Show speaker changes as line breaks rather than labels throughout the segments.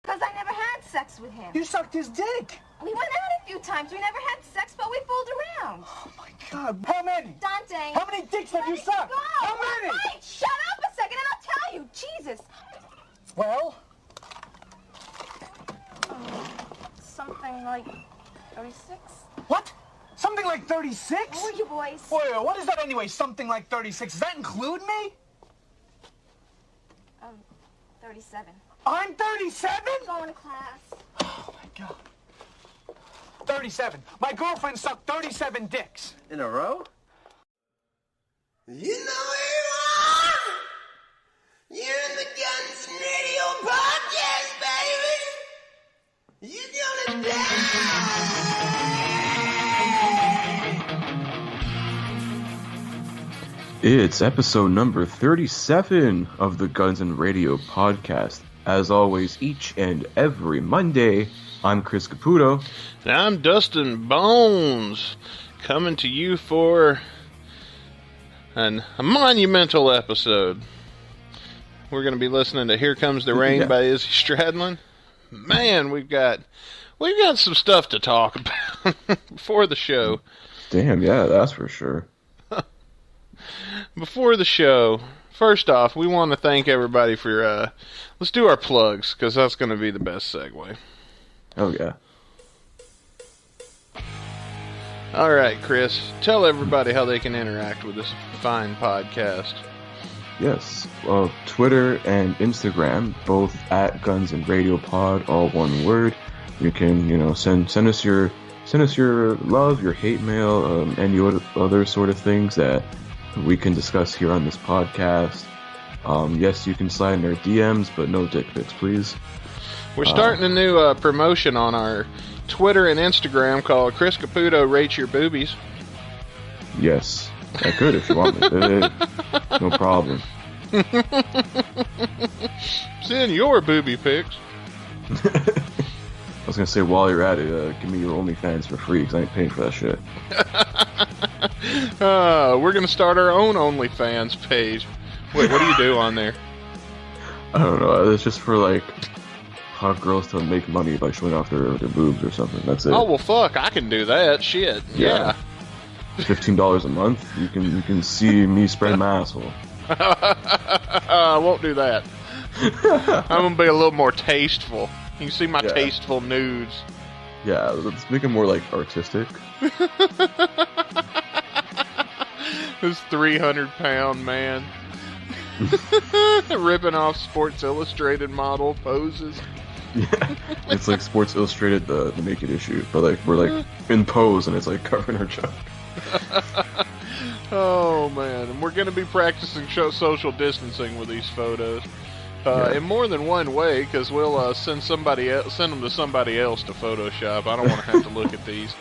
Because I never had sex with him.
You sucked his dick.
We went out a few times. We never had sex, but we fooled around.
Oh, my God. How many?
Dante.
How many dicks have you sucked?
Go.
How many?
Wait, shut up a second and I'll tell you. Jesus.
Well?
Something like 36.
What? Something like 36?
Who are you boys?
Wait, what is that anyway, something like 36? Does that include me?
37.
I'm 37?
Going to class.
Oh, my God. 37. My girlfriend sucked 37 dicks.
In a row?
You know where you are! You're in the Guns Radio Podcast, baby! You're gonna die!
It's episode number 37 of the Guns and Radio Podcast. As always, each and every Monday, I'm Chris Caputo.
And I'm Dustin Bonez, coming to you for a monumental episode. We're going to be listening to Here Comes the Rain by Izzy Stradlin. Man, we've got some stuff to talk about before the show.
Damn, yeah, that's for sure.
Before the show, first off, we want to thank everybody for, let's do our plugs, because that's going to be the best segue.
Oh, yeah.
Alright, Chris, tell everybody how they can interact with this fine podcast.
Yes, well, Twitter and Instagram, both at Guns and Radio Pod, all one word. You can, send us your love, your hate mail, any other sort of things that we can discuss here on this podcast. Yes, you can slide in our DMs, but no dick pics, please.
We're starting a new promotion on our Twitter and Instagram called Chris Caputo Rates Your Boobies.
Yes, I could if you want me. No problem.
Send your booby pics.
I was going to say, while you're at it, give me your OnlyFans for free, because I ain't paying for that shit.
We're going to start our own OnlyFans page. Wait, what do you do on there?
I don't know. It's just for, hot girls to make money by showing off their boobs or something. That's it.
Oh, well, fuck. I can do that. Shit. Yeah.
$15 a month. You can see me spread my asshole.
I won't do that. I'm going to be a little more tasteful. You can see my tasteful nudes.
Yeah, let's make it more, artistic.
This 300-pound man ripping off Sports Illustrated model poses.
Yeah, it's like Sports Illustrated, the naked issue, but we're in pose and it's covering our junk.
Oh man, and we're gonna be practicing social distancing with these photos in more than one way, because we'll send them to somebody else to Photoshop. I don't want to have to look at these.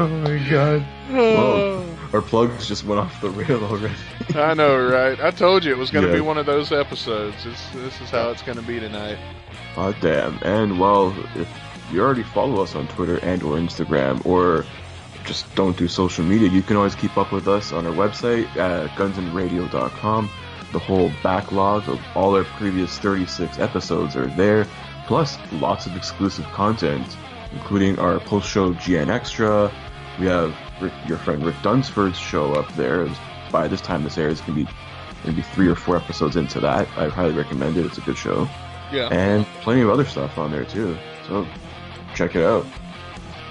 Oh my god. Well, our plugs just went off the rail already.
I know, right? I told you it was going to be one of those episodes. This is how it's going to be tonight.
Oh, damn. And, well, if you already follow us on Twitter and or Instagram, or just don't do social media, you can always keep up with us on our website at gunsandradio.com. The whole backlog of all our previous 36 episodes are there, plus lots of exclusive content, including our post-show GN Extra. We have your friend Rick Dunsford's show up there. By this time this airs, it's going to be maybe 3 or 4 episodes into that. I highly recommend it. It's a good show.
Yeah.
And plenty of other stuff on there, too. So, check it out.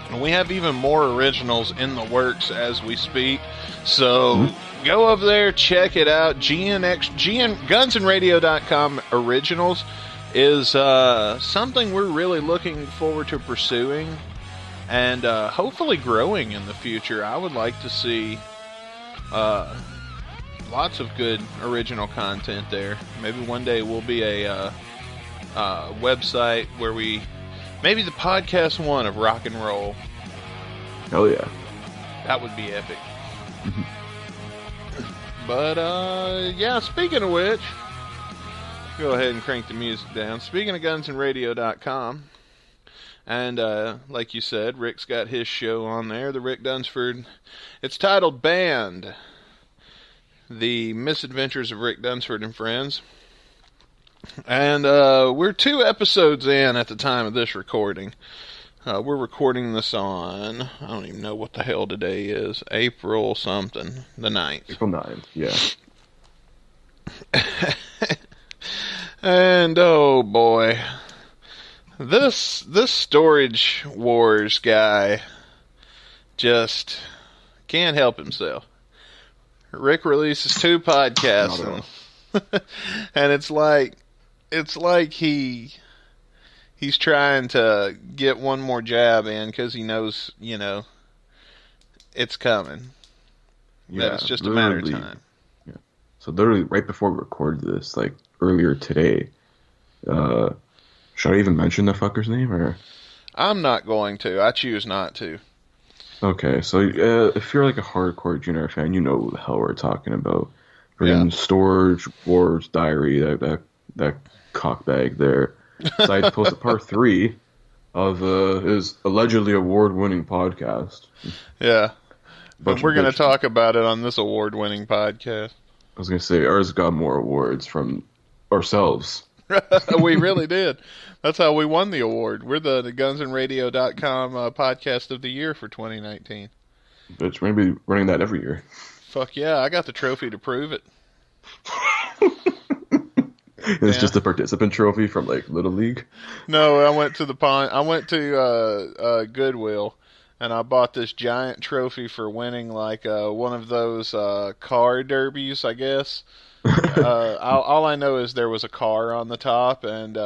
And we have even more originals in the works as we speak. So, go over there, check it out. Gunsandradio.com Originals is something we're really looking forward to pursuing and hopefully growing in the future. I would like to see lots of good original content there. Maybe one day we'll be a website where maybe the podcast one of rock and roll.
Hell yeah.
That would be epic. But yeah, speaking of which, go ahead and crank the music down. Speaking of gunsandradio.com, and like you said, Rick's got his show on there, the Rick Dunsford. It's titled Band. The Misadventures of Rick Dunsford and Friends. And we're 2 episodes in at the time of this recording. We're recording this on, I don't even know what the hell today is, April something, the 9th.
April 9th, yeah.
And oh boy, this Storage Wars guy just can't help himself. Rick releases 2 podcasts, and it's like he's trying to get one more jab in because he knows, it's coming. Yeah, it's just a matter of time.
Yeah. So literally right before we recorded this, like earlier today, should I even mention the fucker's name or?
I'm not going to. I choose not to. Okay,
so if you're like a hardcore GNR fan, you know who the hell we're talking about. Freaking Storage Wars Diary, that cockbag there. Decided to post a part 3 of his allegedly award-winning podcast.
Yeah, but we're going to talk about it on this award-winning podcast.
I was going to say, ours got more awards from ourselves.
We really did. That's how we won the award. We're the gunsandradio.com podcast of the year for 2019.
Bitch, we're going to be running that every year.
Fuck yeah, I got the trophy to prove it.
It's just a participant trophy from like Little League.
No, I went to Goodwill, and I bought this giant trophy for winning like one of those car derbies, I guess. All I know is there was a car on the top, and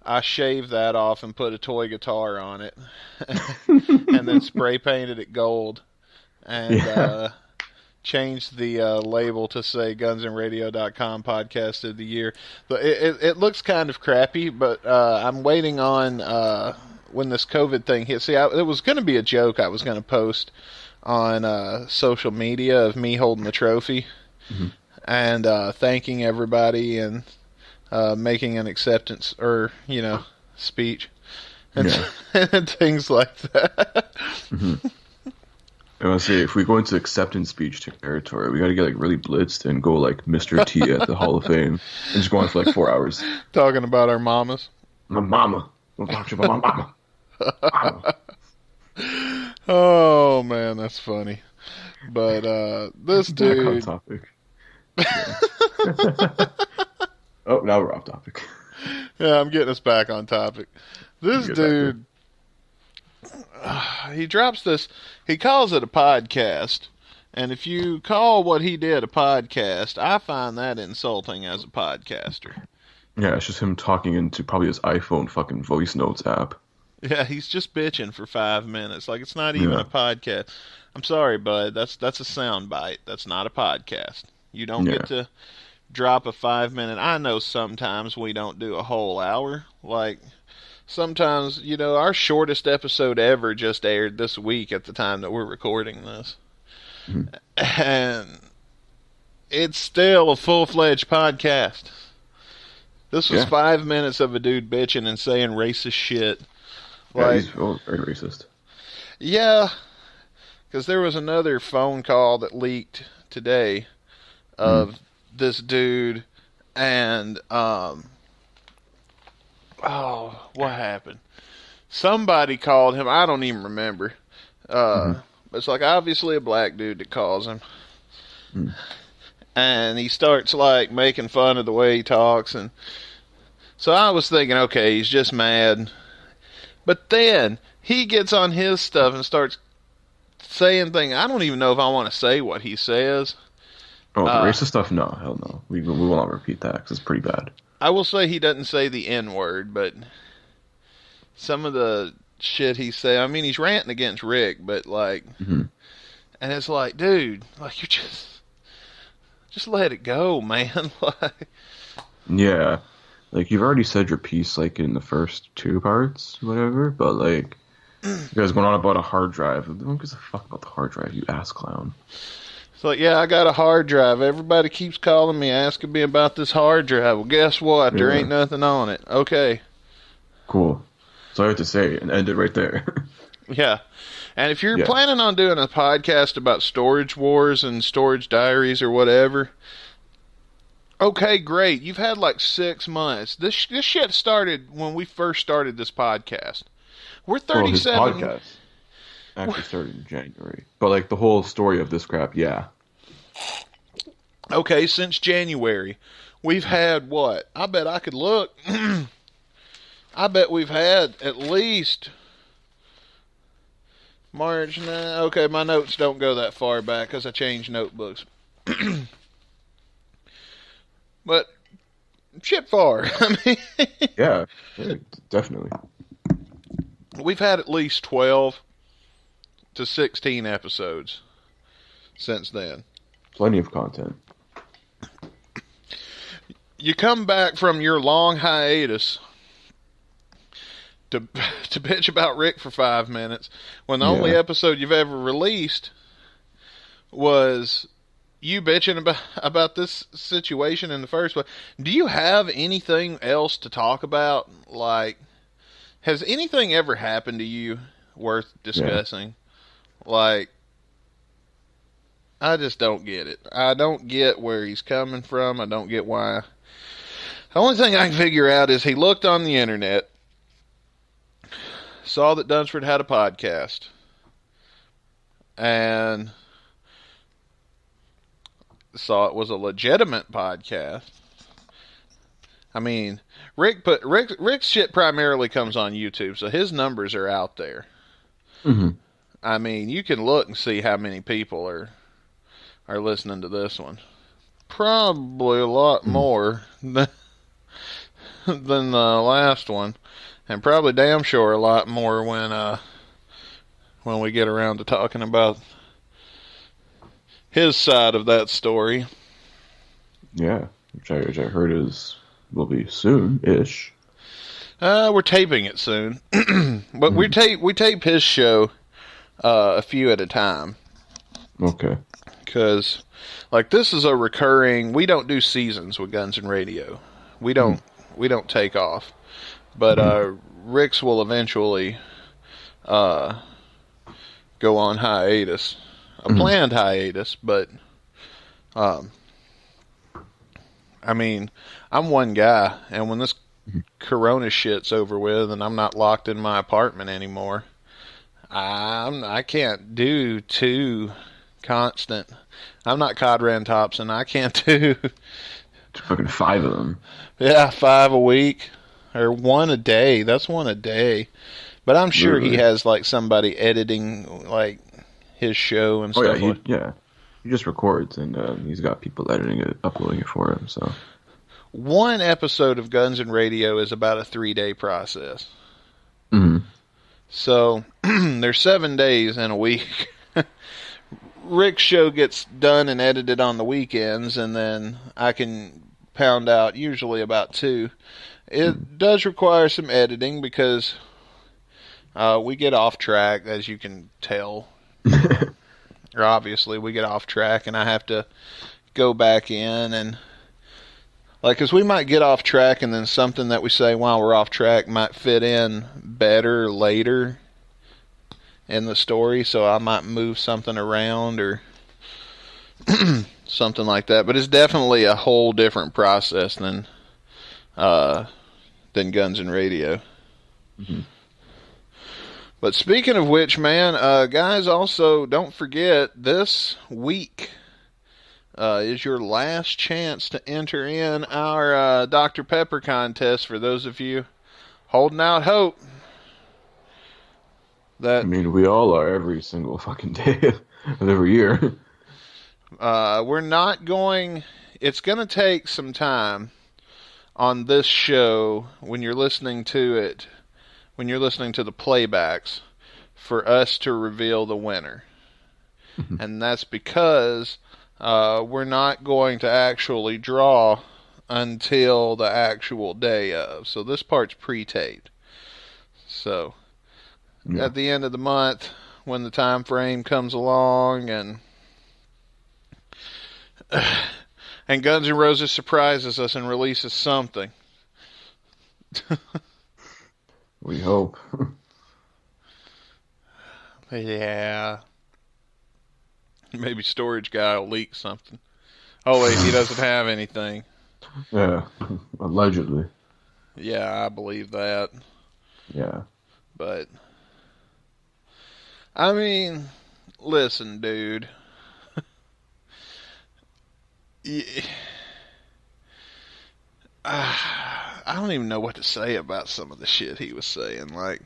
I shaved that off and put a toy guitar on it, and then spray painted it gold, and changed the label to say gunsandраdio.com podcast of the year. It looks kind of crappy, but I'm waiting on when this COVID thing hit. See, it was going to be a joke I was going to post on social media of me holding the trophy and thanking everybody and making an acceptance or, speech and, and things like that.
I want to say, if we go into acceptance speech territory, we got to get like really blitzed and go like Mr. T at the Hall of Fame and just go on for like 4 hours.
Talking about our mamas.
My mama. Don't talk to my mama.
Oh, man, that's funny. But this dude...
Back on topic. Yeah. Oh, now we're off topic.
Yeah, I'm getting us back on topic. This dude... he drops this, he calls it a podcast, and if you call what he did a podcast, I find that insulting as a podcaster.
Yeah, it's just him talking into probably his iPhone fucking voice notes app.
Yeah, he's just bitching for 5 minutes, like it's not even a podcast. I'm sorry, bud, that's a sound bite, that's not a podcast. You don't get to drop a 5-minute, I know sometimes we don't do a whole hour, like... Sometimes, our shortest episode ever just aired this week at the time that we're recording this. And it's still a full-fledged podcast. This was 5 minutes of a dude bitching and saying racist shit.
Yeah, he's very racist.
Yeah, because there was another phone call that leaked today of this dude and... Oh, what happened? Somebody called him. I don't even remember. It's like obviously a black dude that calls him. And he starts like making fun of the way he talks. And so I was thinking, okay, he's just mad. But then he gets on his stuff and starts saying things. I don't even know if I want to say what he says.
Oh, the racist stuff? No, hell no. We will not repeat that because it's pretty bad.
I will say he doesn't say the N-word, but some of the shit he say, I mean, he's ranting against Rick, but like, and it's like, dude, like you just let it go, man. Like,
yeah, like you've already said your piece, like in the first 2 parts, whatever. But like, you guys going on about a hard drive. Who gives a fuck about the hard drive, you ass clown?
It's like, yeah, I got a hard drive. Everybody keeps calling me, asking me about this hard drive. Well, guess what? There ain't nothing on it. Okay.
Cool. So I have to say, and end it right there.
Yeah. And if you're planning on doing a podcast about Storage Wars and Storage Diaries or whatever, okay, great. You've had like 6 months. This shit started when we first started this podcast. We're 37.
Well, his podcast actually started in January. But like the whole story of this crap, yeah.
Okay, since January, we've had what? I bet I could look. I bet we've had at least March. Nah, okay, my notes don't go that far back because I changed notebooks. But shit far. I mean,
yeah, definitely.
We've had at least 12 to 16 episodes since then.
Plenty of content.
You come back from your long hiatus to bitch about Rick for 5 minutes when the only episode you've ever released was you bitching about this situation in the first place. Do you have anything else to talk about? Like, has anything ever happened to you worth discussing? Yeah. Like, I just don't get it. I don't get where he's coming from. I don't get why. The only thing I can figure out is he looked on the internet, saw that Dunsford had a podcast, and saw it was a legitimate podcast. I mean, Rick's shit primarily comes on YouTube, so his numbers are out there. Mm-hmm. I mean, you can look and see how many people are listening to this one. Probably a lot more than the last one, and probably damn sure a lot more when we get around to talking about his side of that story.
Yeah, which I heard will be soon-ish.
We're taping it soon, but we tape his show a few at a time.
Okay.
Because, like, this is a recurring. We don't do seasons with Guns and Radio. We don't take off. But Rick's will eventually go on hiatus, a planned hiatus. But I mean, I'm one guy, and when this Corona shit's over with, and I'm not locked in my apartment anymore, I can't do 2 constant. I'm not Codran Thompson. I can't do
fucking 5 of them.
Yeah, 5 a week or 1 a day. That's 1 a day. But I'm sure he has like somebody editing like his show and stuff.
He just records and he's got people editing it, uploading it for him. So
1 episode of Guns and Radio is about a 3-day process.
Mm-hmm.
So there's 7 days in a week. Rick's show gets done and edited on the weekends, and then I can pound out usually about 2. It does require some editing because we get off track, as you can tell. Or obviously we get off track, and I have to go back in and like, because we might get off track, and then something that we say while we're off track might fit in better later in the story, so I might move something around or something like that. But it's definitely a whole different process than Guns and Radio. Mm-hmm. But speaking of which, man, guys, also don't forget this week is your last chance to enter in our Dr. Pepper contest. For those of you holding out hope.
I mean, we all are every single fucking day of every year.
We're not going... It's going to take some time on this show when you're listening to it, when you're listening to the playbacks, for us to reveal the winner. Mm-hmm. And that's because we're not going to actually draw until the actual day of. So this part's pre-taped. So... Yeah. At the end of the month, when the time frame comes along, and Guns N' Roses surprises us and releases something.
We hope.
Yeah. Maybe storage guy will leak something. Oh, wait, he doesn't have anything.
Yeah, allegedly.
Yeah, I believe that.
Yeah.
But, I mean, listen, dude. I don't even know what to say about some of the shit he was saying. Like,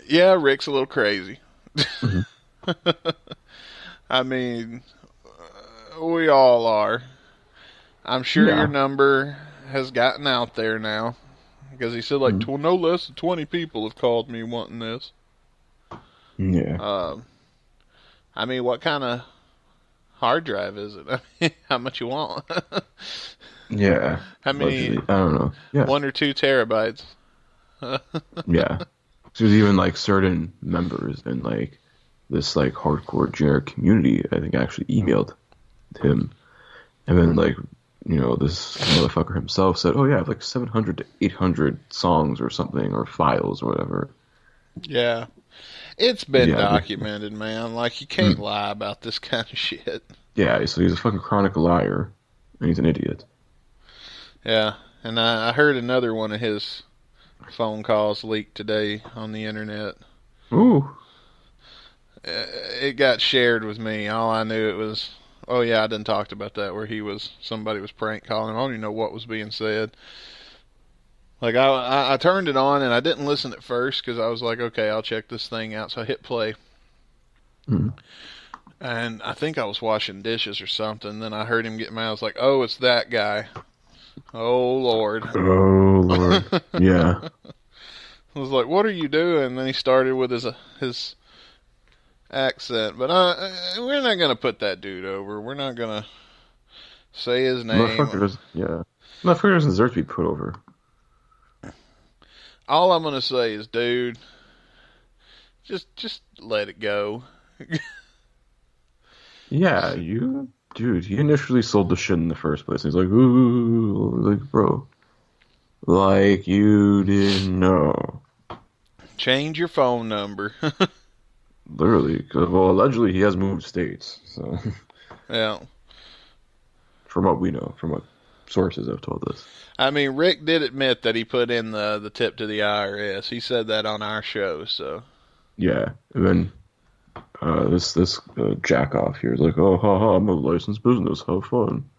yeah, Rick's a little crazy. Mm-hmm. I mean, we all are. I'm sure your number has gotten out there now. Because he said, like, no less than 20 people have called me wanting this.
Yeah.
I mean, what kind of hard drive is it? I mean, how much you want?
Yeah.
How many?
Allegedly. I don't know. Yeah.
1 or 2 terabytes.
Yeah. So there's even, like, certain members in, like, this, like, hardcore GNR community, I think, actually emailed him. And then, like, you know, this motherfucker himself said, oh, yeah, I have, like, 700 to 800 songs or something, or files or whatever.
Yeah. It's been documented, man. Like, you can't lie about this kind of shit.
Yeah, so he's a fucking chronic liar, and he's an idiot.
Yeah, and I heard another one of his phone calls leaked today on the internet.
Ooh.
It got shared with me. All I knew it was, oh yeah, I done talked about that, where somebody was prank calling him. I don't even know what was being said. Like, I turned it on, and I didn't listen at first, because I was like, okay, I'll check this thing out. So I hit play. Mm-hmm. And I think I was washing dishes or something. Then I heard him get mad. I was like, oh, it's that guy. Oh, Lord.
Oh, Lord. Yeah.
I was like, what are you doing? And then he started with his accent. But we're not going to put that dude over. We're not going to say his name.
Motherfucker doesn't deserve to be put over.
All I'm going to say is, dude, just let it go.
Yeah, dude, he initially sold the shit in the first place. He's like, ooh, like, bro, like, you didn't know.
Change your phone number.
Literally, because, well, allegedly he has moved states, so.
Yeah.
From what we know, from what sources have told us.
I mean, Rick did admit that he put in the tip to the IRS. He said that on our show, so. Yeah,
and then this jack off here is like, oh, haha, I'm a licensed business, how fun.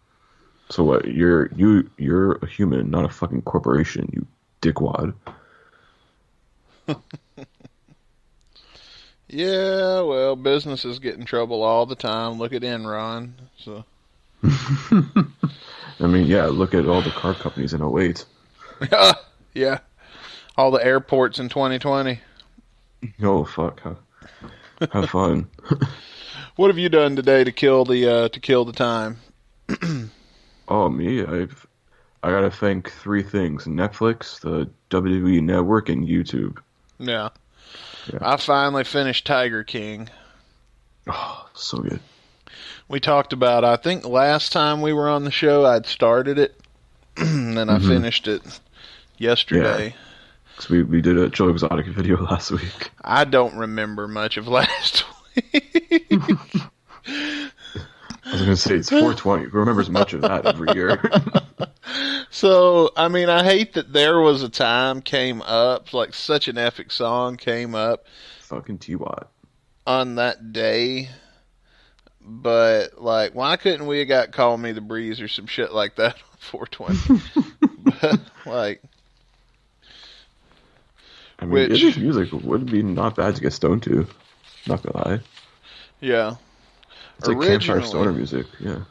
So what? You're a human, not a fucking corporation, you dickwad.
Yeah, well, businesses get in trouble all the time. Look at Enron. So.
I mean, yeah, look at all the car companies in 08.
Yeah. All the airports in 2020.
Oh, fuck. Have fun.
What have you done today to kill the time?
Oh, me? I gotta thank 3 things: Netflix, the WWE Network, and YouTube.
Yeah. I finally finished Tiger King.
Oh, so good.
We talked about, I think last time we were on the show, I'd started it, and then I finished it yesterday.
Yeah. 'Cause we did a Joe Exotic video last week.
I don't remember much of last week.
I was going to say, it's 420. Who remembers much of that every year?
So, I mean, I hate that There Was a Time came up, like such an epic song came up.
Fucking T-Watt.
On that day. But, like, why couldn't we have got Call Me the Breeze or some shit like that on 420? But, like...
I mean, Izzy's music would be not bad to get stoned to. Not gonna lie.
Yeah.
It's like campfire stoner music, yeah.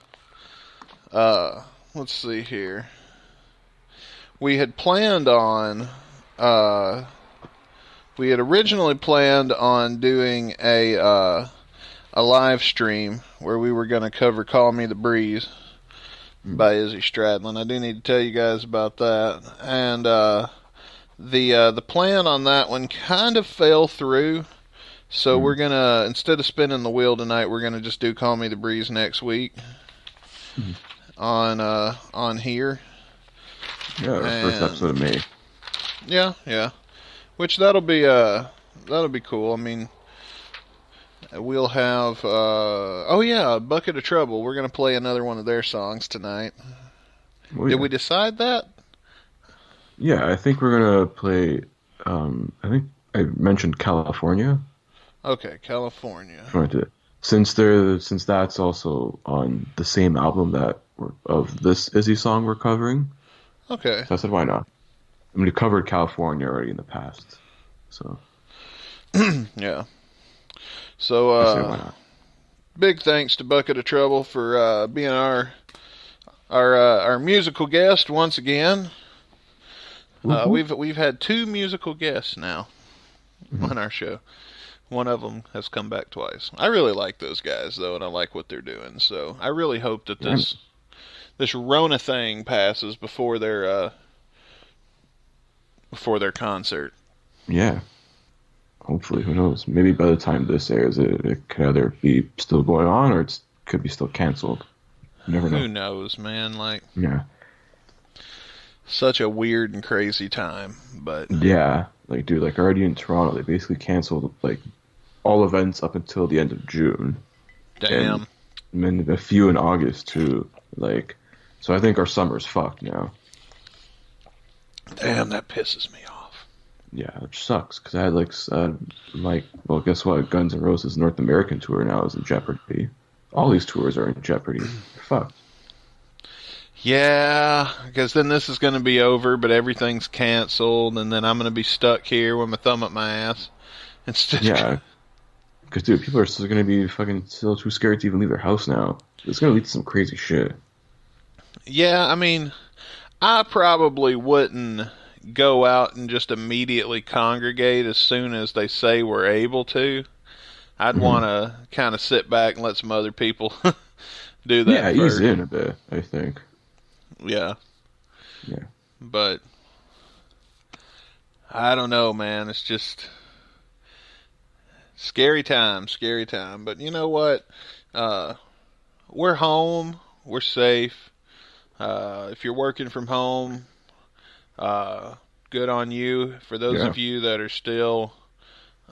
Let's see here. We had planned on... we had originally planned on doing a live stream where we were going to cover Call Me the Breeze by Izzy Stradlin. I do need to tell you guys about that. And the plan on that one kind of fell through. So we're going to, instead of spinning the wheel tonight, we're going to just do Call Me the Breeze next week on here.
Yeah, our first episode of May.
Yeah. Which that'll be cool. I mean, we'll have A Bucket of Trouble. We're gonna play another one of their songs tonight.
Oh,
Did
yeah.
we decide that?
Yeah, I think we're gonna play. I think I mentioned California.
Okay, California.
Since that's also on the same album of this Izzy song we're covering.
Okay.
So I said, why not? I mean, we covered California already in the past, so
Yeah.
I
So,
said, why not?
big thanks to Bucket of Trouble for being our musical guest once again. We've had 2 musical guests now on our show. One of them has come back twice. I really like those guys though, and I like what they're doing. So I really hope that this Rona thing passes before their concert.
Yeah. Hopefully, who knows? Maybe by the time this airs, it could either be still going on or it could be still canceled. You never know.
Who knows, man? Like,
Yeah.
such a weird and crazy time. But
Yeah. Like, dude, like already in Toronto, they basically canceled like all events up until the end of June.
damn.
And then a few in August too. Like, so I think our summer's fucked now.
Damn, that pisses me off.
Yeah, which sucks because I had well, guess what? Guns N' Roses North American tour now is in jeopardy. All these tours are in jeopardy. Fuck.
Yeah, because then this is going to be over, but everything's canceled, and then I'm going to be stuck here with my thumb up my ass. Instead,
Yeah. Because, dude, people are still going to be fucking still too scared to even leave their house now. It's going to lead to some crazy shit.
Yeah, I mean, I probably wouldn't go out and just immediately congregate as soon as they say we're able to. I'd want to kind of sit back and let some other people do that
Yeah,
first.
ease in a bit, I think.
Yeah.
Yeah.
But I don't know, man. It's just scary time. But you know what? We're home. We're safe. If you're working from home, good on you. For those of you that are still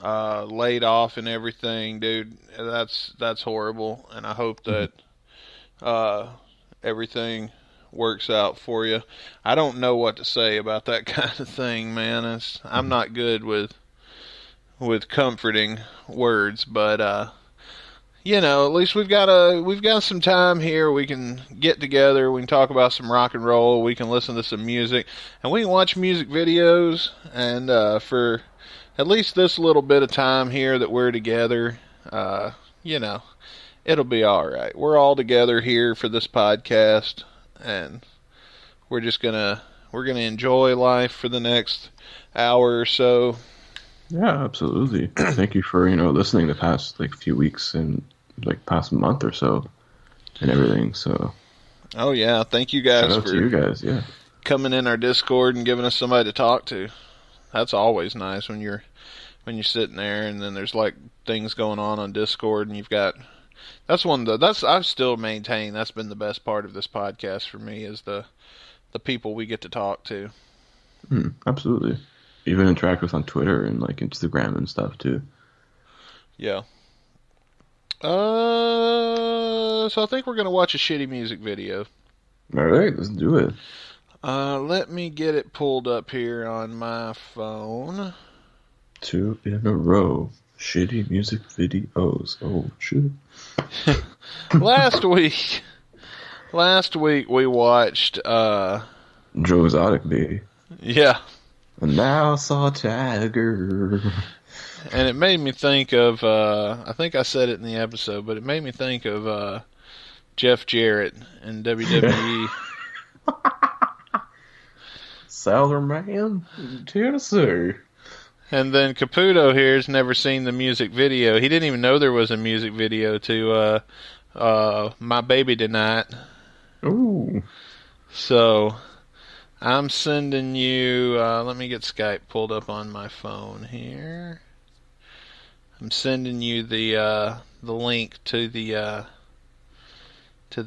laid off and everything, dude, that's horrible. And I hope that everything works out for you. I don't know what to say about that kind of thing, man. I'm not good with comforting words, but you know, at least we've got some time here. We can get together. We can talk about some rock and roll. We can listen to some music, and we can watch music videos. And for at least this little bit of time here that we're together, you know, it'll be all right. We're all together here for this podcast, and we're gonna enjoy life for the next hour or so.
Yeah, absolutely. Thank you for, listening the past, few weeks and, past month or so and everything, so.
Oh, yeah. Thank you guys
Shout out to you guys, yeah.
coming in our Discord and giving us somebody to talk to. That's always nice when you're sitting there and then there's, things going on Discord and you've got... I've still maintained that's been the best part of this podcast for me is the people we get to talk to.
Absolutely. Even interact with on Twitter and Instagram and stuff too.
Yeah. So I think we're gonna watch a shitty music video.
All right, let's do it.
Let me get it pulled up here on my phone.
2 in a row. Shitty music videos. Oh shit.
Last week we watched
Joe Exotic, baby.
yeah.
And now I saw Tiger.
And it made me think of, I think I said it in the episode, but it made me think of Jeff Jarrett in WWE.
Southern Man, Tennessee.
And then Caputo here has never seen the music video. He didn't even know there was a music video to My Baby Tonight.
Ooh.
So... I'm sending you, let me get Skype pulled up on my phone here. I'm sending you the link to the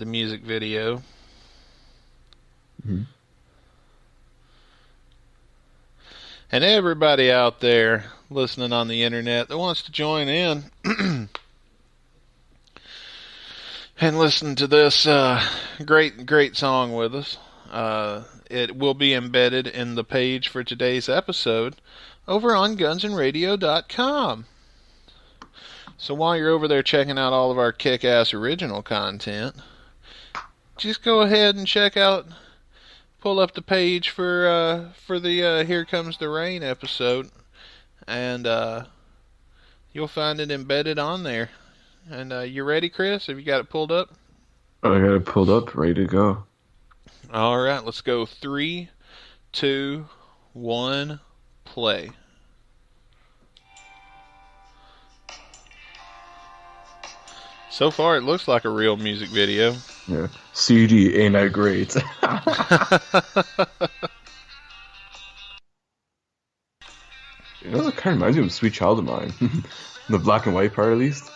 music video. and everybody out there listening on the internet that wants to join in and listen to this great song with us. It will be embedded in the page for today's episode over on gunsnradio.com. So while you're over there checking out all of our kick-ass original content, just go ahead and pull up the page for the Here Comes the Rain episode, and you'll find it embedded on there. And you ready, Chris? Have you got it pulled up?
I got it pulled up, ready to go.
All right, let's go. 3, 2, 1, play. So far, it looks like a real music video.
Yeah. CD ain't that great. You know, it kind of reminds me of Sweet Child of Mine. The black and white part, at least.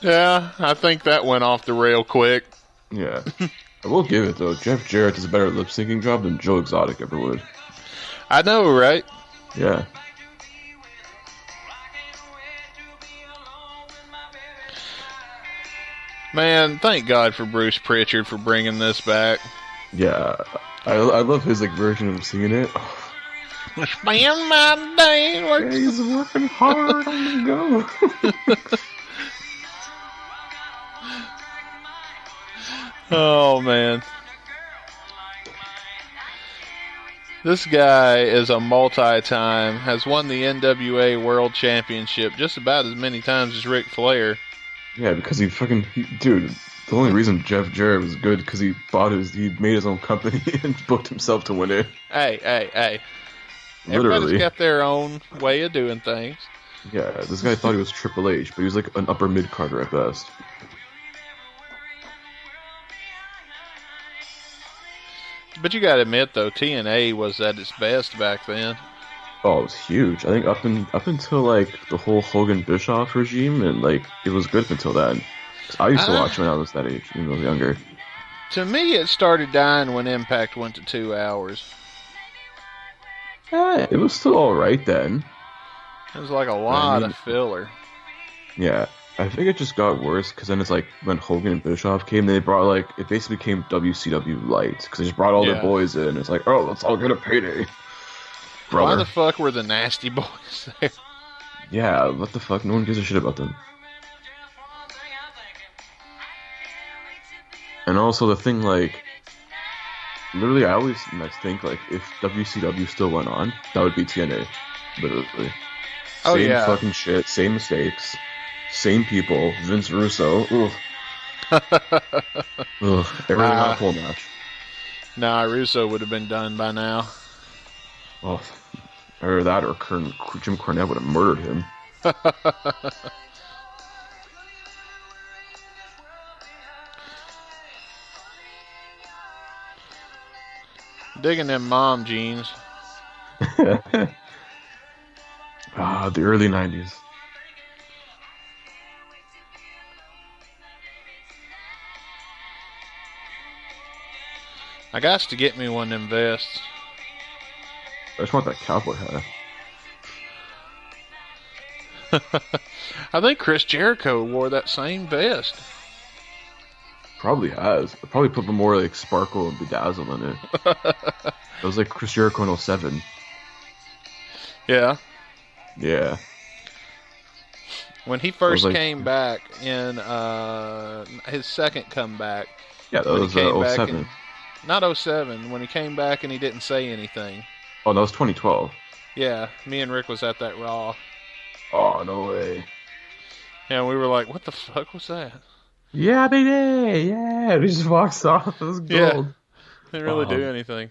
Yeah, I think that went off the rail quick.
Yeah. I will give it, though. Jeff Jarrett does a better lip-syncing job than Joe Exotic ever would.
I know, right?
Yeah.
Man, thank God for Bruce Pritchard for bringing this back.
Yeah. I love his version of singing it.
Spend my day
Yeah, he's working hard on the go.
Oh, man. This guy is a multi-time, has won the NWA World Championship just about as many times as Ric Flair.
Yeah, because dude, the only reason Jeff Jarrett was good because he made his own company and booked himself to win it.
Hey.
Literally.
Everybody's got their own way of doing things.
Yeah, this guy thought he was Triple H, but he was like an upper mid-carder at best.
But you gotta admit, though, TNA was at its best back then.
Oh, it was huge. I think up until like the whole Hogan Bischoff regime, and like it was good up until then. I used to watch when I was that age, when I was younger.
To me, it started dying when Impact went to 2 hours.
Yeah, it was still all right then.
It was like a lot of filler.
Yeah, I think it just got worse because then it's like when Hogan and Bischoff came, they brought it basically became WCW light because they just brought all their boys in. It's like, oh, let's all get a payday. Brother.
Why the fuck were the Nasty Boys there?
Yeah, what the fuck? No one gives a shit about them. And also the thing, literally I always think, if WCW still went on, that would be TNA. Literally.
Oh,
same
yeah.
fucking shit, same mistakes, same people, Vince Russo, ugh. Ugh, everything on a pole match.
Nah, Russo would have been done by now.
Oh, or that, or Jim Cornette would have murdered him.
Digging them mom jeans.
The early 90s.
I got to get me one of them vests.
I just want that cowboy hat.
I think Chris Jericho wore that same vest.
Probably has. I probably put more sparkle and bedazzle in it. It was like Chris Jericho in 07.
Yeah.
Yeah.
When he first came back in his second comeback.
Yeah, that was 07.
Not 07, when he came back and he didn't say anything.
Oh, that was 2012.
Yeah, me and Rick was at that Raw.
Oh, no way.
And we were like, what the fuck was that?
Yeah, baby! Yeah! He just walks off. It was gold. Yeah.
Didn't really do anything.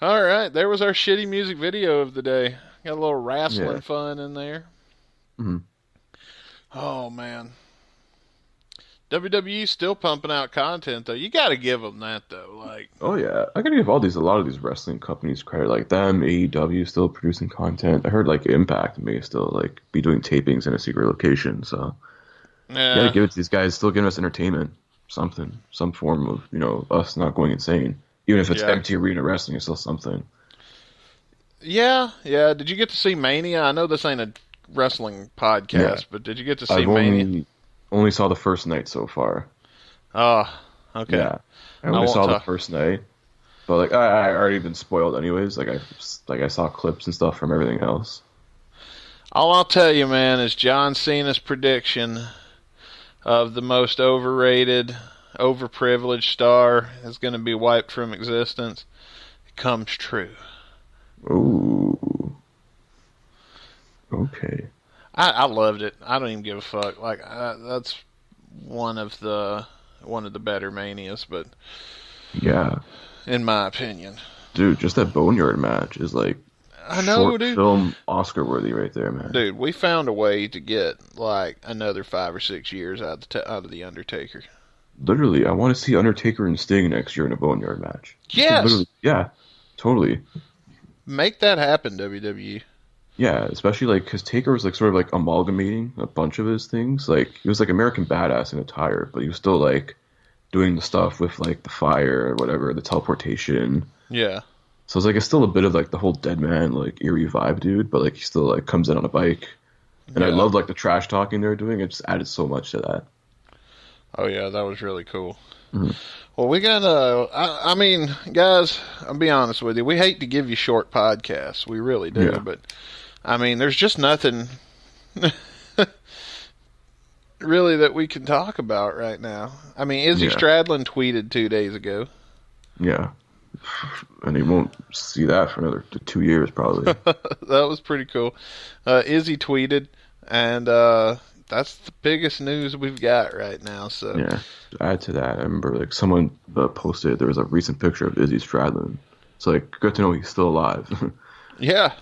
Alright, there was our shitty music video of the day. Got a little wrestling fun in there.
Mm-hmm.
Oh, man. WWE's still pumping out content, though. You gotta give them that, though.
Oh, yeah. I gotta give a lot of these wrestling companies credit. Like them, AEW still producing content. I heard, Impact may still, be doing tapings in a secret location, so... Yeah. You gotta give it to these guys, still giving us entertainment. something, some form of, us not going insane. Even if it's
Yeah.
empty arena wrestling, it's still something.
Yeah. Did you get to see Mania? I know this ain't a wrestling podcast,
Yeah.
but did you get to see
I've
Mania?
only saw the first night so far.
Oh, okay.
Yeah, I
I
only
won't
saw the
talk-
first night, but like I already been spoiled anyways. I saw clips and stuff from everything else.
All I'll tell you, man, is John Cena's prediction of the most overrated, overprivileged star is going to be wiped from existence. It comes true.
Ooh, okay.
I loved it. I don't even give a fuck. Like that's one of the better manias, but
Yeah,
in my opinion,
dude, just that Boneyard match is like
I know,
short
dude.
film Oscar worthy right there, man.
Dude, we found a way to get like another 5 or 6 years out of the Undertaker.
Literally, I want to see Undertaker and Sting next year in a Boneyard match.
Yes,
Literally, yeah, totally.
make that happen, WWE.
Yeah, especially like because Taker was like sort of like amalgamating a bunch of his things. Like he was like American Badass in attire, but he was still like doing the stuff with like the fire or whatever, the teleportation.
Yeah.
So it's like it's still a bit of like the whole dead man like eerie vibe, dude. But like he still like comes in on a bike, and I
Yeah.
love like the trash talking they're doing. It just added so much to that.
Oh yeah, that was really cool.
Mhm.
Well, we got I mean, guys, I'll be honest with you. We hate to give you short podcasts. We really do,
Yeah.
but I mean, there's just nothing really that we can talk about right now. I mean, Izzy
Yeah.
Stradlin tweeted 2 days ago.
Yeah, and he won't see that for another 2 years probably.
That was pretty cool. Izzy tweeted, and that's the biggest news we've got right now. So
Yeah. To add to that, I remember like someone posted there was a recent picture of Izzy Stradlin. It's like good to know he's still alive.
yeah.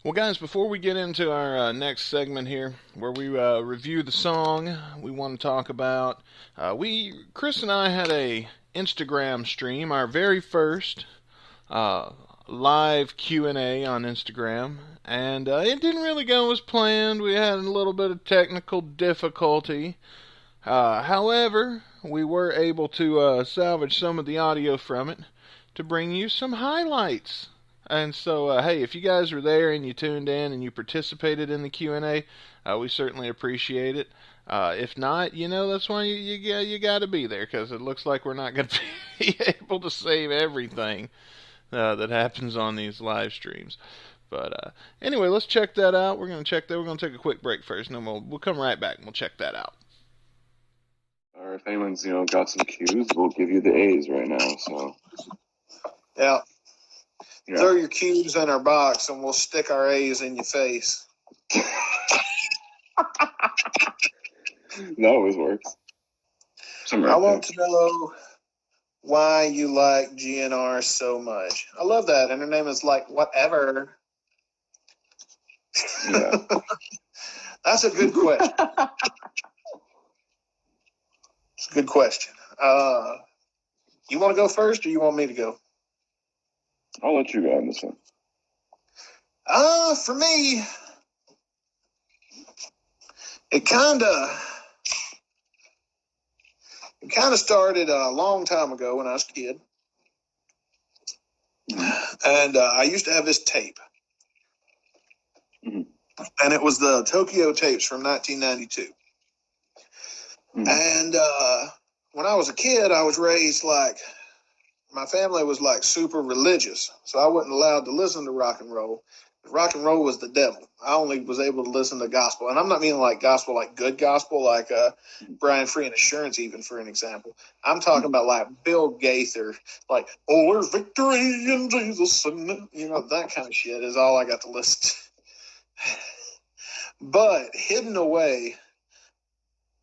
Well, guys, before we get into our next segment here, where we review the song we want to talk about, Chris and I had a Instagram stream, our very first live Q&A on Instagram, and it didn't really go as planned. We had a little bit of technical difficulty. However, we were able to salvage some of the audio from it to bring you some highlights. And so, hey, if you guys were there and you tuned in and you participated in the Q&A, we certainly appreciate it. If not, that's why you got to be there, because it looks like we're not going to be able to save everything that happens on these live streams. But anyway, let's check that out. We're going to check that. We're going to take a quick break first, and then we'll come right back and we'll check that out.
Or if anyone's got some cues, we'll give you the A's right now. So
Yeah.
yeah.
Throw your cubes in our box and we'll stick our A's in your face.
That always works.
I want to know why you like GNR so much. I love that. And her name is like whatever.
Yeah.
That's a good question. It's a good question. You want to go first or you want me to go?
I'll let you go on this one.
For me, it kind of started a long time ago when I was a kid. And I used to have this tape.
Mhm.
And it was the Tokyo tapes from 1992.
Mhm.
And when I was a kid, I was raised like, my family was like super religious. So I wasn't allowed to listen to rock and roll. Rock and roll was the devil. I only was able to listen to gospel. And I'm not meaning like gospel, like good gospel, like Brian Free and Assurance, even for an example. I'm talking about like Bill Gaither, like, oh, there's victory in Jesus. And, that kind of shit is all I got to listen to. But hidden away,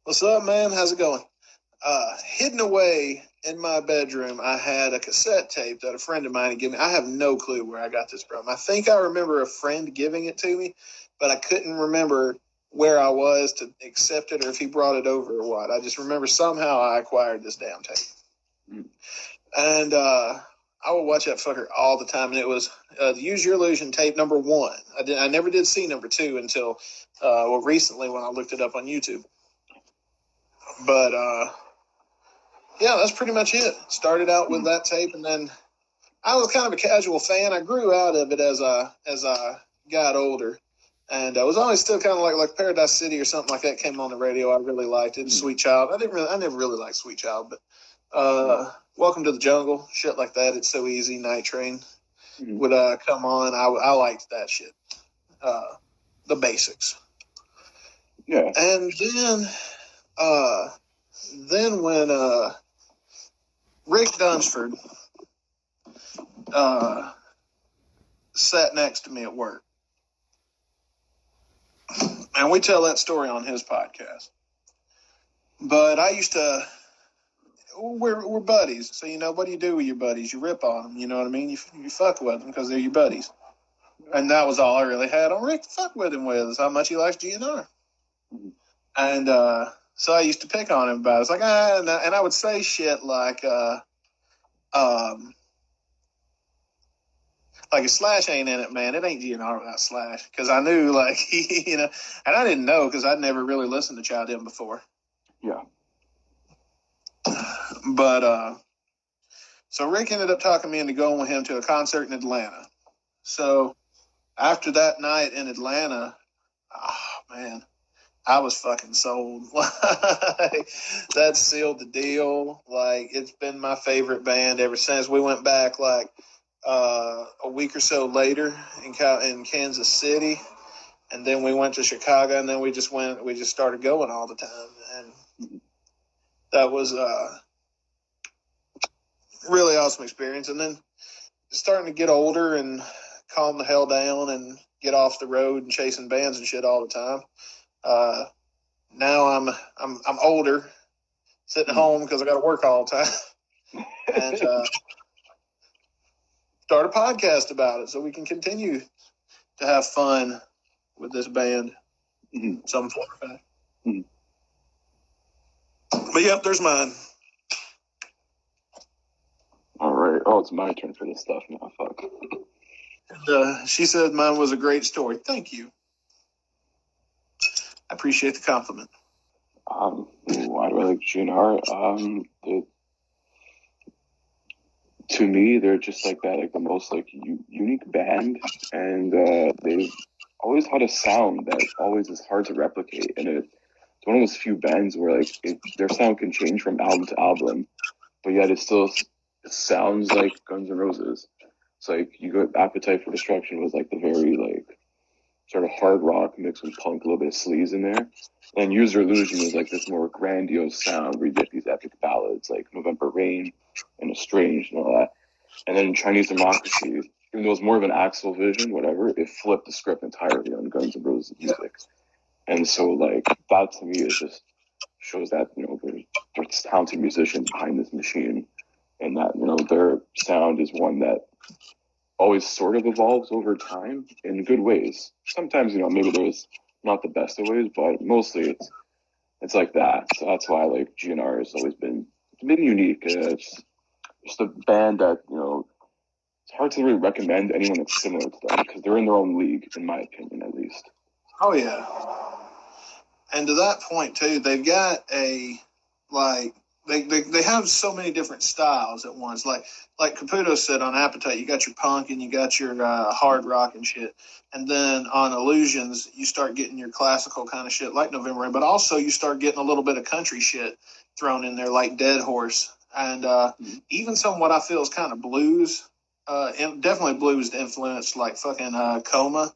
what's up, man? How's it going? Hidden away in my bedroom, I had a cassette tape that a friend of mine had given me. I have no clue where I got this from. I think I remember a friend giving it to me, but I couldn't remember where I was to accept it or if he brought it over or what. I just remember somehow I acquired this damn tape.
Mm.
And I would watch that fucker all the time, and it was the Use Your Illusion tape number 1. I never did see number 2 until recently when I looked it up on YouTube. But yeah, that's pretty much it. Started out with that tape, and then I was kind of a casual fan. I grew out of it as I got older, and I was always still kind of like Paradise City or something like that came on the radio. I really liked it. Sweet Child. I never really liked Sweet Child, but Welcome to the Jungle, shit like that. It's So Easy. Night Train would come on. I liked that shit. The basics.
Yeah.
And then when Rick Dunsford sat next to me at work, and we tell that story on his podcast. But I used to, we're buddies, so what do you do with your buddies? You rip on them, you know what I mean? You fuck with them because they're your buddies. And that was all I really had on Rick to fuck with him with, is how much he likes GNR. And so I used to pick on him about it. It's like, and I would say shit like if Slash ain't in it, man, it ain't GNR without Slash. Because I knew, like, and I didn't know because I'd never really listened to Child M before.
Yeah.
But, so Rick ended up talking me into going with him to a concert in Atlanta. So after that night in Atlanta, oh, man, I was fucking sold. That sealed the deal. Like, it's been my favorite band ever since. We went back, like, a week or so later in Kansas City, and then we went to Chicago, and then we just started going all the time, and that was really awesome experience. And then starting to get older and calm the hell down and get off the road and chasing bands and shit all the time. Now I'm older, sitting at home because I got to work all the time, and start a podcast about it so we can continue to have fun with this band. Some form or fashion. But yep, there's mine.
All right. Oh, it's my turn for this stuff now. Fuck.
And, she said mine was a great story. Thank you. I appreciate the compliment.
Why do I like GNR? To me, they're just like that, like the most like unique band, and they've always had a sound that always is hard to replicate, and it's one of those few bands where like their sound can change from album to album, but yet it sounds like Guns N' Roses. It's like you got Appetite for Destruction was like the very like sort of hard rock mixed with punk, a little bit of sleaze in there. And User Illusion was like this more grandiose sound where you get these epic ballads like November Rain and Estranged and all that. And then in Chinese Democracy, even though it was more of an Axl vision, whatever, it flipped the script entirely on Guns N' Roses music. And so like that to me is just shows that, there's talented musicians behind this machine, and that, their sound is one that always sort of evolves over time in good ways. Sometimes, maybe there's not the best of ways, but mostly it's like that. So that's why like GNR has always been unique. It's just a band that, it's hard to really recommend anyone that's similar to them because they're in their own league, in my opinion, at least.
Oh yeah. And to that point too, they've got a like they have so many different styles at once. Like Caputo said on Appetite, you got your punk and you got your hard rock and shit. And then on Illusions, you start getting your classical kind of shit like November Rain, but also you start getting a little bit of country shit thrown in there like Dead Horse. And even some what I feel is kind of blues, and definitely blues influence like fucking Coma.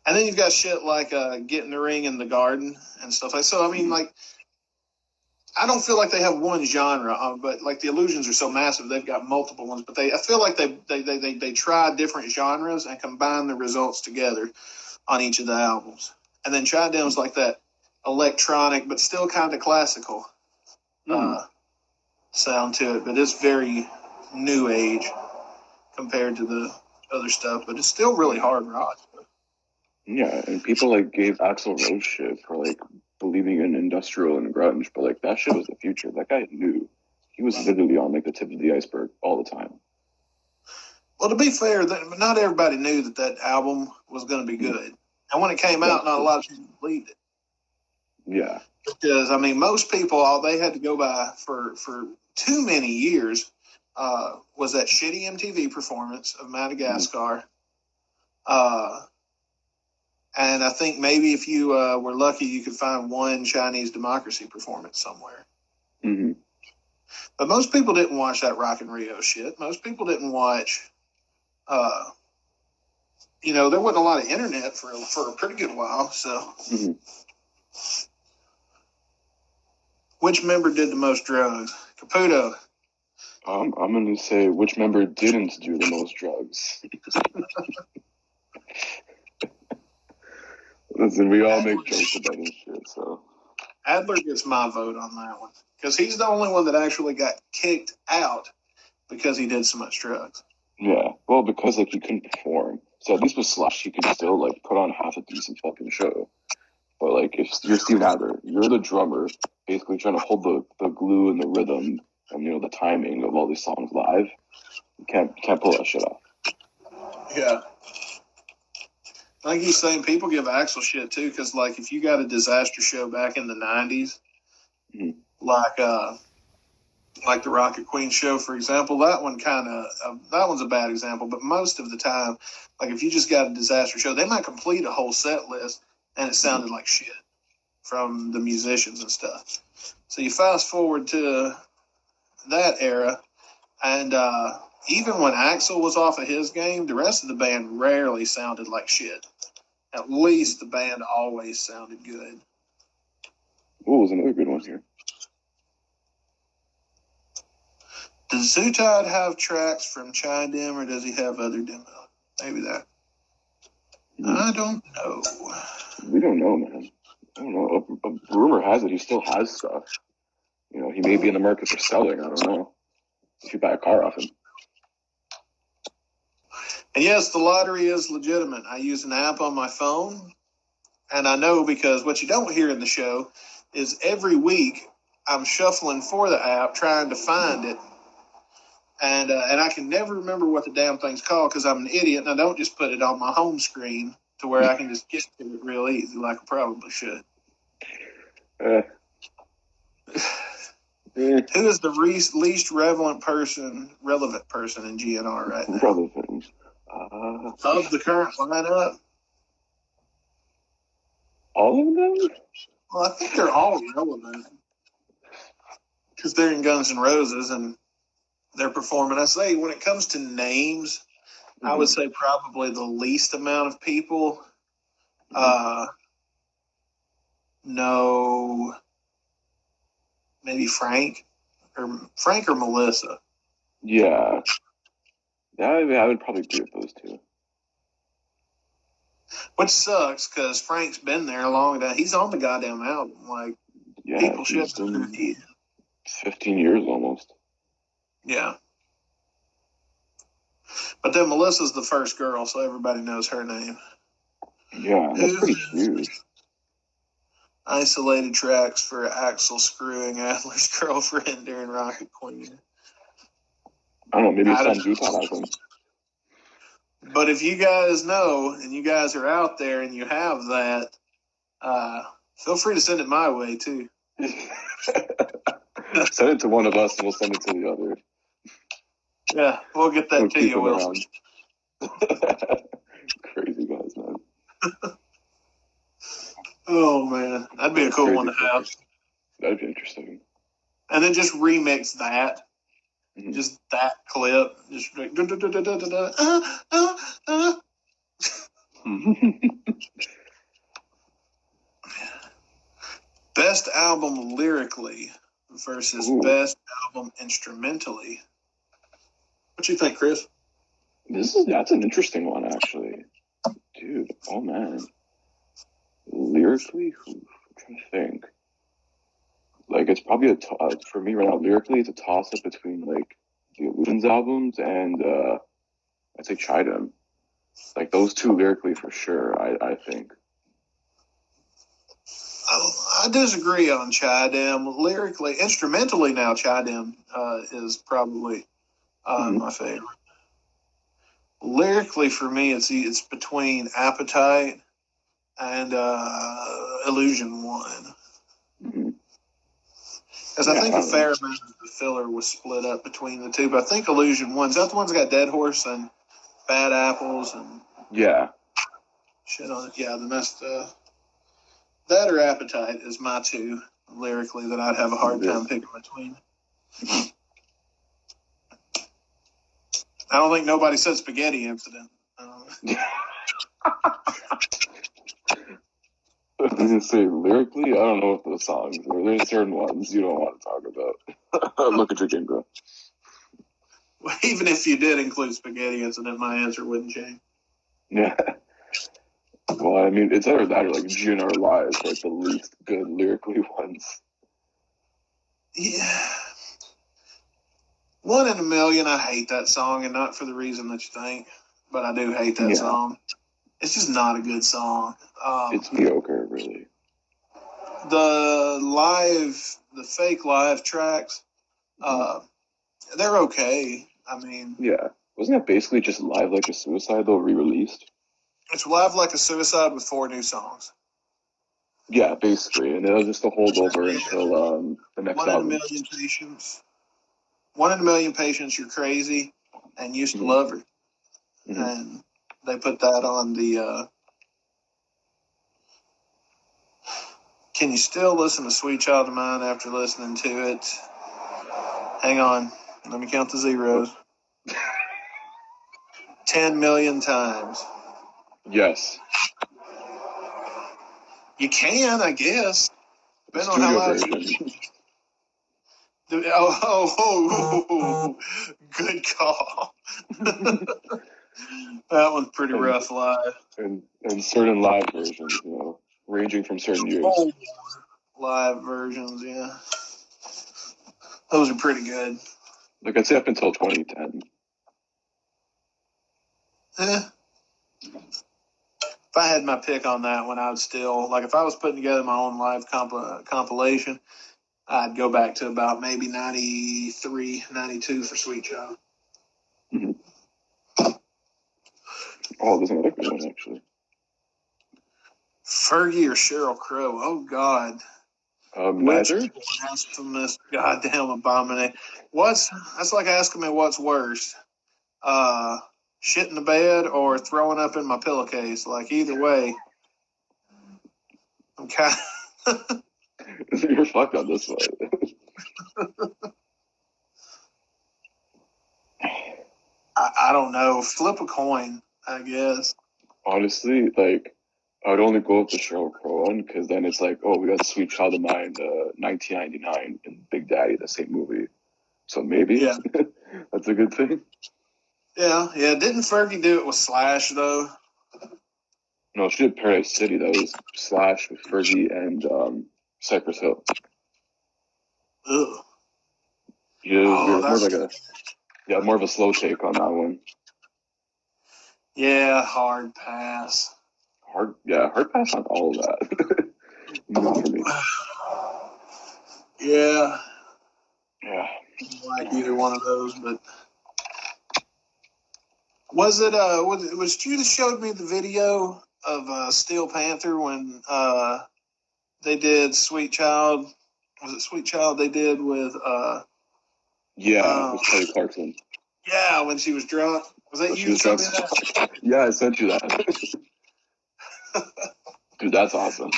And then you've got shit like Get in the Ring in the Garden and stuff like. So I mean, like, I don't feel like they have one genre, but like the Illusions are so massive, they've got multiple ones. But I feel like they try different genres and combine the results together on each of the albums. And then Chai Dem's like that electronic, but still kind of classical sound to it. But it's very new age compared to the other stuff. But it's still really hard rock.
Yeah, and people like gave Axl Rose shit for like believing in industrial and grunge, but like that shit was the future. That guy knew. He was literally on like the tip of the iceberg all the time. Well,
to be fair, not everybody knew that album was going to be good. And when it came out, not a lot of people believed it.
Yeah.
Because, I mean, most people, all they had to go by for too many years was that shitty MTV performance of Madagascar. And I think maybe if you were lucky, you could find one Chinese democracy performance somewhere.
Mm-hmm.
But most people didn't watch that Rock in Rio shit. Most people didn't watch, there wasn't a lot of internet for a pretty good while. So, Which member did the most drugs? Caputo.
I'm going to say which member didn't do the most drugs. Listen, we all make jokes about this shit, so.
Adler gets my vote on that one. Because he's the only one that actually got kicked out because he did so much drugs.
Yeah, well, because, he couldn't perform. So at least with Slash, he could still, put on half a decent fucking show. But, if you're Steven Adler, you're the drummer, basically trying to hold the glue and the rhythm and, the timing of all these songs live. You can't pull that shit off.
Yeah. Like he's saying, people give Axl shit, too, because, if you got a disaster show back in the 90s, like the Rocket Queen show, for example, that one's a bad example, but most of the time, if you just got a disaster show, they might complete a whole set list, and it sounded like shit from the musicians and stuff. So you fast forward to that era, and even when Axl was off of his game, the rest of the band rarely sounded like shit. At least the band always sounded good.
Oh, there's another good one here.
Does Zootide have tracks from Chai Dim, or does he have other demos? Maybe that. I don't know.
We don't know, man. I don't know. A rumor has it he still has stuff. He may be in the market for selling. I don't know. If you buy a car off him.
And yes, the lottery is legitimate. I use an app on my phone, and I know because what you don't hear in the show is every week I'm shuffling for the app, trying to find it, and I can never remember what the damn thing's called because I'm an idiot, and I don't just put it on my home screen to where I can just get to it real easy, like I probably should. Who is the least relevant person in GNR right now?
Relevant.
Of the current lineup?
All of them?
Well, I think they're all relevant because they're in Guns N' Roses and they're performing. I say when it comes to names, I would say probably the least amount of people know maybe Frank or Melissa.
Yeah. I would probably agree with those two.
Which sucks because Frank's been there a long time. He's on the goddamn album. People should know.
15 years almost.
Yeah. But then Melissa's the first girl, so everybody knows her name.
Yeah, that's pretty huge.
Isolated tracks for Axl screwing Adler's girlfriend during Rocket Queen.
I don't know, maybe some Zootide album.
But if you guys know and you guys are out there and you have that, feel free to send it my way too.
Send it to one of us and we'll send it to the other.
Yeah, we'll get that to you, Wilson.
Crazy guys, man.
Oh, man. That'd be a cool one to have.
That'd be interesting.
And then just remix that. Just that clip. Just like, Best album lyrically versus best album instrumentally. What you think, Chris?
That's an interesting one, actually. Dude, oh man. Lyrically? I'm trying to think. It's probably for me right now, lyrically, it's a toss-up between, the Illusions albums and, I'd say Chidem. Those two lyrically for sure, I think.
I disagree on Chidem. Lyrically, instrumentally now, Chidem is probably my favorite. Lyrically, for me, it's between Appetite and Illusion 1. Because I think a fair amount of the filler was split up between the two. But I think Illusion 1, is that the ones that got Dead Horse and Bad Apples and shit on it? Yeah, then that's that or Appetite is my two lyrically that I'd have a hard time picking between. I don't think nobody said Spaghetti Incident.
I was gonna say lyrically, I don't know what those songs are. There's certain ones you don't want to talk about. Look at your game, bro.
Well, even if you did include Spaghetti Incident, my answer wouldn't change.
Yeah. Well, I mean, it's either that or like GNR Live, like the least good lyrically ones.
Yeah. 1 in a Million, I hate that song, and not for the reason that you think, but I do hate that song. It's just not a good song.
It's mediocre, really.
The fake live tracks, they're okay. I mean,
wasn't that basically just Live Like a Suicide though, re-released?
It's Live Like a Suicide with 4 new songs.
Yeah, basically, and it was just a holdover until the next album.
1 in a Million Patients. 1 in a Million Patients, You're Crazy, and Used to Love Her. And they put that on the Can You Still Listen to Sweet Child of Mine after listening to it? Hang on. Let me count the zeros. 10 million times.
Yes.
You can, I guess. Depending on how loud you good call. That one's pretty rough live.
And certain live versions, ranging from certain years.
Live versions, yeah. Those are pretty good.
Like I'd say up until 2010.
If I had my pick on that one, I would still, like if I was putting together my own live compilation, I'd go back to about maybe 93, 92 for Sweet Child.
Oh, there's another good one, actually.
Fergie or Sheryl Crow? Oh, God.
Neither?
Blasphemous, goddamn abomination. That's like asking me what's worse. Shit in the bed or throwing up in my pillowcase. Like, either way, I'm kind of...
You're fucked on this one.
I don't know. Flip a coin, I guess.
Honestly, like, I would only go with the Sheryl Crow one because then it's like, oh, we got Sweet Child of Mine, 1999, and Big Daddy, the same movie. So maybe that's a good thing.
Yeah. Didn't Fergie do it with Slash, though?
No, she did Paradise City. That was Slash with Fergie and Cypress Hill.
Ugh.
More of a slow take on that one.
Yeah, hard pass.
Hard pass on all of that. Not for me.
Yeah.
Yeah.
I don't like either one of those, but was you that showed me the video of Steel Panther when they did Sweet Child? Was it Sweet Child they did with
with Kelly Clarkson.
Yeah, when she was drunk. Was that you? That?
Yeah, I sent you that. Dude, that's awesome.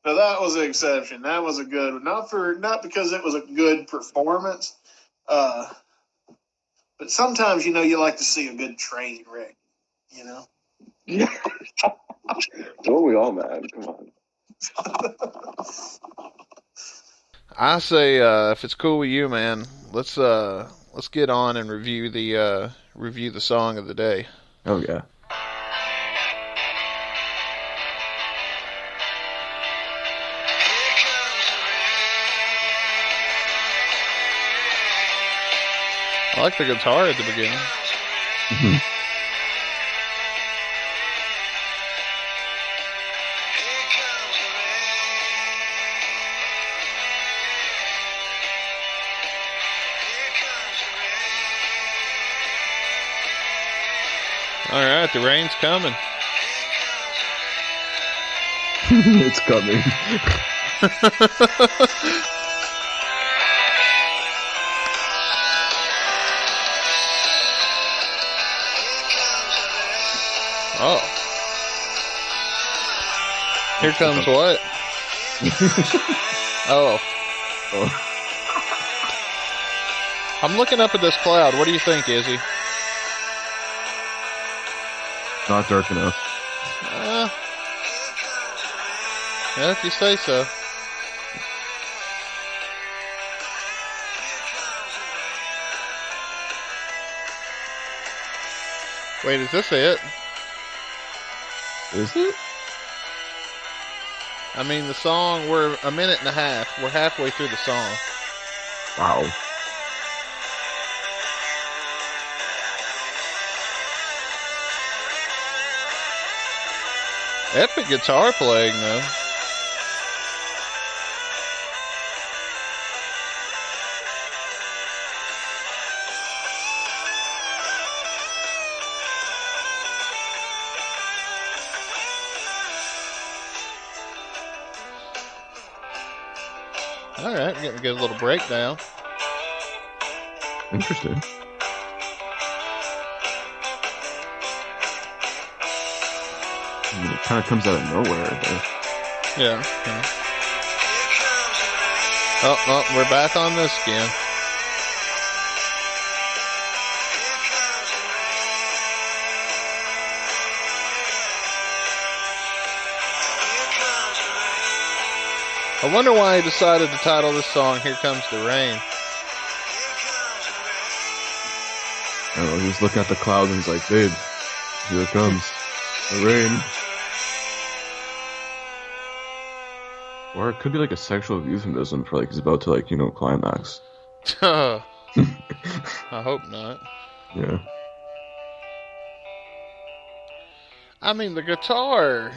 Now that was an exception. That was a good one. Not because it was a good performance, but sometimes you like to see a good train wreck.
Yeah. Don't we all, man? Come on.
I say, if it's cool with you, man, let's get on and review the song of the day.
Oh yeah.
I like the guitar at the beginning.
Mm-hmm.
All right, the rain's coming.
It's coming.
Oh. Here comes what? Oh. I'm looking up at this cloud. What do you think, Izzy?
Not dark enough.
Yeah, if you say so. Wait, is this it?
Is it?
I mean, the song, we're a minute and a half. We're halfway through the song.
Wow.
Epic guitar playing, though. Alright, we're getting to get a little breakdown.
Interesting. I mean, it kind of comes out of nowhere, though.
Yeah. Oh, we're back on this again. I wonder why he decided to title this song "Here Comes the Rain."
I don't know, he was looking at the clouds and he's like, babe, here it comes. The rain. Or it could be like a sexual euphemism for like he's about to like, you know, climax.
I hope not.
Yeah.
I mean, the guitar.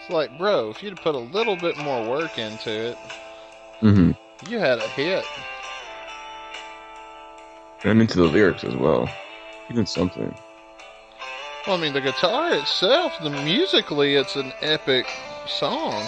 It's like, bro, if you'd put a little bit more work into it, you had a hit.
And into the lyrics as well. Even something.
Well, I mean, the guitar itself, musically, it's an epic song.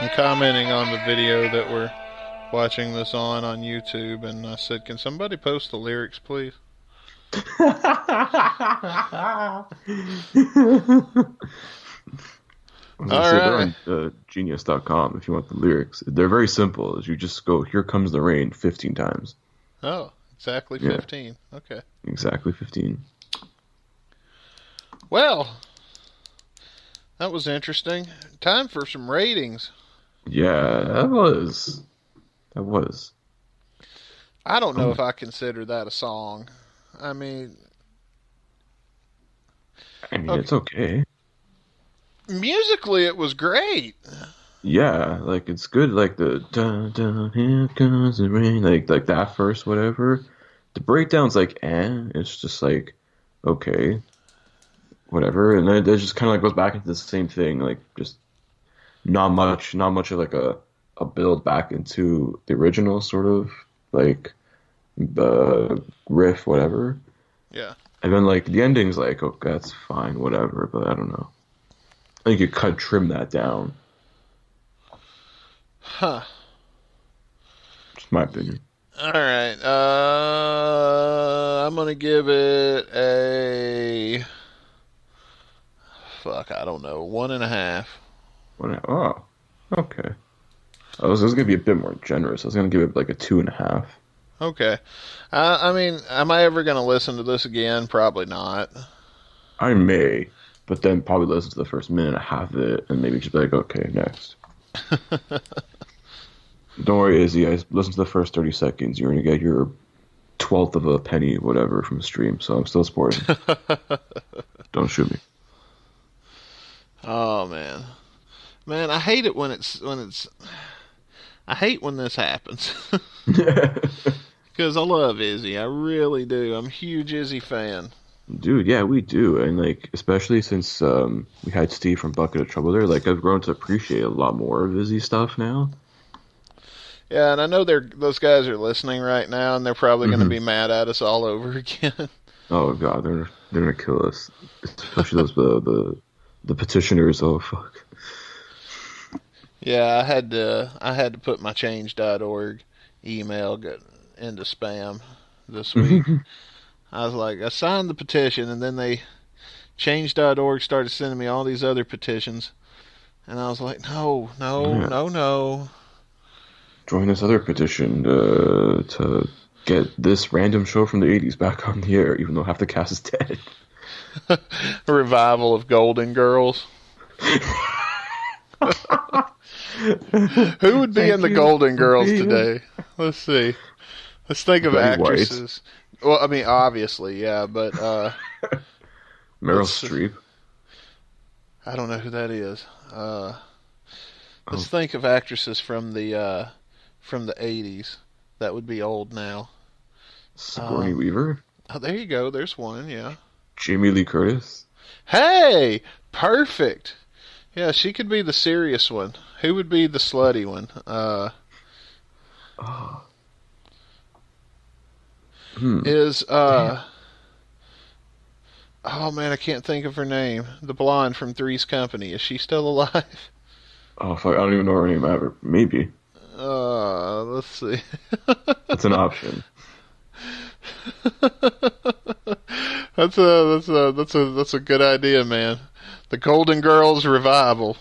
I'm commenting on the video that we're watching this on YouTube, and I said, can somebody post the lyrics, please?
They're on genius.com if you want the lyrics. They're very simple. You just go, here comes the rain 15 times.
Oh, exactly 15. Yeah. Okay.
Exactly 15.
Well, that was interesting. Time for some ratings.
Yeah, that was.
I don't know if I consider that a song. I mean, okay.
It's okay.
Musically, it was great.
Yeah, like it's good. Like the dun dun here comes the rain, like that first whatever. The breakdown's like, it's just like, okay, whatever, and then it just kind of like goes back into the same thing, like just not much of like a build back into the original sort of like the riff, whatever.
Yeah.
And then like the ending's like, okay, that's fine, whatever, but I don't know. I think you could trim that down.
Huh.
Just my opinion.
All right. I'm gonna give it a. Fuck, I don't know. 1.5.
Oh, okay. I was gonna be a bit more generous. I was gonna give it like a 2.5.
Okay. I mean, am I ever gonna listen to this again? Probably not.
I may, but then probably listen to the first minute and a half of it, and maybe just be like, okay, next. Don't worry, Izzy. I listened to the first 30 seconds. You're gonna get your 12th of a penny, whatever, from the stream. So I'm still supporting. Don't shoot me.
Oh man, I hate it when it's. I hate when this happens. Because I love Izzy. I really do. I'm a huge Izzy fan.
Dude, yeah, we do. And, like, especially since we had Steve from Bucket of Trouble there, like, I've grown to appreciate a lot more of Izzy stuff now.
Yeah, and I know those guys are listening right now, and they're probably going to be mad at us all over again.
Oh, God, they're going to kill us. Especially those, the petitioners. Oh, fuck.
Yeah, I had to put my change.org email into spam this week. I was like, I signed the petition, and then they change.org started sending me all these other petitions, and I was like, no.
Join this other petition to get this random show from the 80s back on the air, even though half the cast is dead.
A revival of Golden Girls. Who would be in the Golden Girls today? Let's see. Let's think of
Betty
actresses. White. Well, I mean, obviously, yeah, but
Meryl Streep.
I don't know who that is. Let's think of actresses from the 80s. That would be old now.
Sigourney Weaver.
Oh, there you go. There's one. Yeah.
Jamie Lee Curtis.
Hey, perfect. Yeah, she could be the serious one. Who would be the slutty one? Is oh man, I can't think of her name. The blonde from Three's Company. Is she still alive?
Oh fuck, I don't even know her name ever. Maybe.
Let's see.
That's an option.
That's a good idea, man. The Golden Girls revival.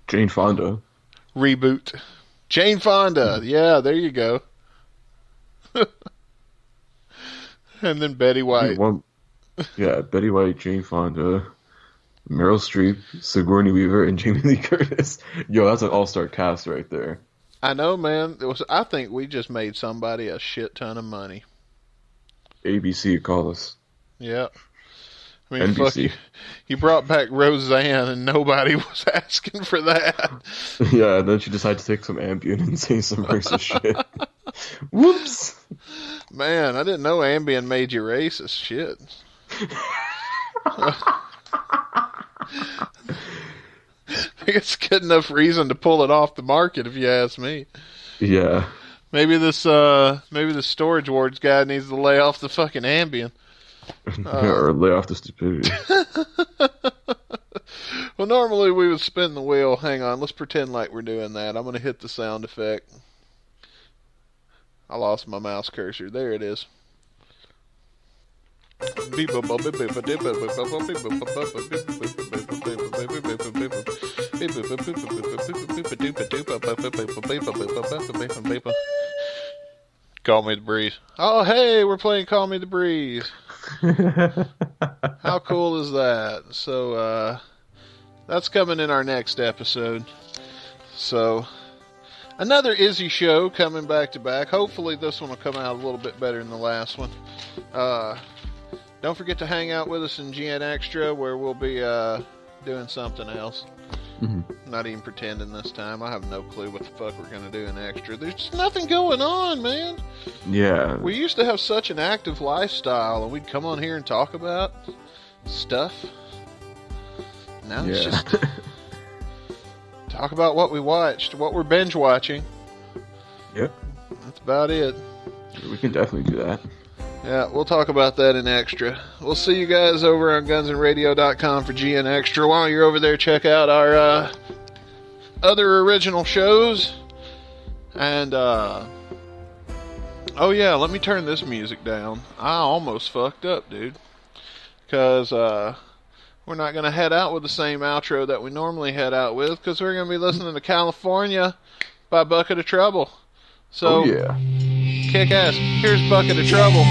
Jane Fonda.
Reboot. Jane Fonda. Yeah, there you go. And then Betty White.
Yeah, Betty White, Jane Fonda, Meryl Streep, Sigourney Weaver, and Jamie Lee Curtis. Yo, that's an all-star cast right there.
I know, man. I think we just made somebody a shit ton of money.
ABC, call us.
Yeah. I mean,
NBC.
fuck you. You brought back Roseanne, and nobody was asking for that.
Yeah, and then she decided to take some Ambien and say some racist shit. Whoops!
Man, I didn't know Ambien made you racist. Shit. It's good enough reason to pull it off the market, if you ask me.
Yeah.
Maybe this storage wards guy needs to lay off the fucking Ambien.
Or lay off the stupidity.
Well, normally we would spin the wheel. Hang on, let's pretend like we're doing that. I'm going to hit the sound effect. I lost my mouse cursor. There it is. Call Me the Breeze. Oh, hey, we're playing Call Me the Breeze. How cool is that? So, that's coming in our next episode. So, another Izzy show coming back to back. Hopefully this one will come out a little bit better than the last one. Don't forget to hang out with us in GN Extra, where we'll be doing something else. Mm-hmm. Not even pretending this time. I have no clue what the fuck we're going to do in Extra. There's just nothing going on, man.
Yeah.
We used to have such an active lifestyle, and we'd come on here and talk about stuff. Now it's just talk about what we watched, what we're binge watching.
Yep.
That's about it.
We can definitely do that.
Yeah, we'll talk about that in Extra. We'll see you guys over on gunsandradio.com for GN Extra. While you're over there, check out our other original shows. And, oh yeah, let me turn this music down. I almost fucked up, dude. Because, we're not going to head out with the same outro that we normally head out with, because we're going to be listening to California by Bucket of Trouble. So,
oh, yeah.
kick ass. Here's Bucket of Trouble.